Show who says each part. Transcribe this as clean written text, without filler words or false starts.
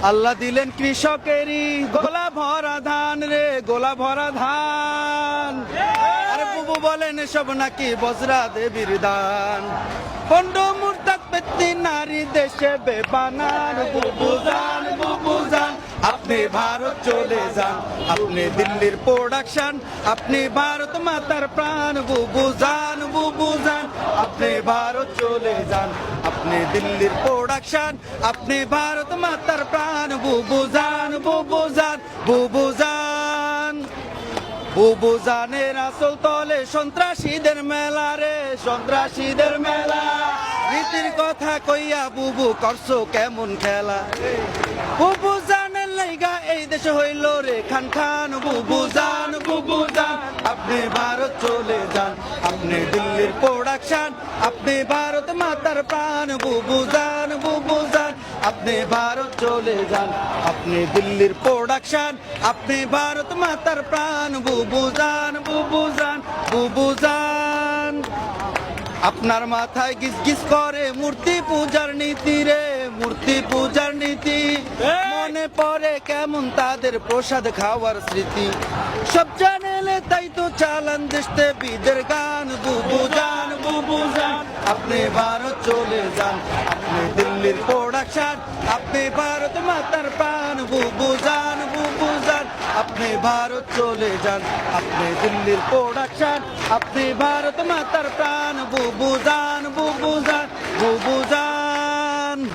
Speaker 1: আল্লাহ দিলেন কৃষকেরই গোলা ভরা ধান রে, গোলা ভরা ধান। আরে বুবু বলেন এসব নাকি বজরা দেবীর দান। পণ্ড মুরতাদ ব্যক্তি নারী দেশে বেবানার। বুবু জান, বুবু জান, আপনি ভারত চলে যান, আপনি দিল্লির প্রোডাকশন, আপনি ভারত মাতার প্রাণ। বুবু জান, বুবু জান, আপনি ভারত চলে যান, আপনি দিল্লির প্রোডাকশন, আপনি ভারত মাতার প্রাণ। বুবু জান, বুবু জান, বুবু জান। বুবু জানের আসল তলে সন্ত্রাসীদের মেলা রে, সন্ত্রাসীদের মেলা। নীতির কথা কইয়া বুবু করছো কেমন খেলা। বুবু জানের লাইগা এই দেশ হইল রে খান খান। বুবু জান, বুবু জান, আপনি ভারত চলে যান, আপনি দিল্লির প্রোডাকশন, আপনি ভারত মাতার প্রাণ। বুবু জান, বুবু জান, আপনি ভারত চলে যান, আপনি দিল্লির প্রোডাকশন, আপনি ভারত মাতার প্রাণ। বুবু জান, বুবু জান, বুবু জান। আপনার মাথায় গিস গিস করে মূর্তি পূজার নীতি রে, মূর্তি পূজার নীতি। মনে পড়ে কেমন তাদের প্রসাদ খাওয়ার স্মৃতি। সব জানেলে তাই তো চালান দেশতে বিদের গান। বুবু জান, বুবু জান, আপনি ভারত চলে যান, আপনি দিল্লির প্রোডাকশন, আপনি ভারত মাতার প্রাণ। বুবু জান, বুবু জান, আপনি ভারত চলে যান, আপনি দিল্লির প্রোডাকশন, আপনি ভারত মাতার প্রাণ। বুবু জান, বুবু জান, বুবু জান।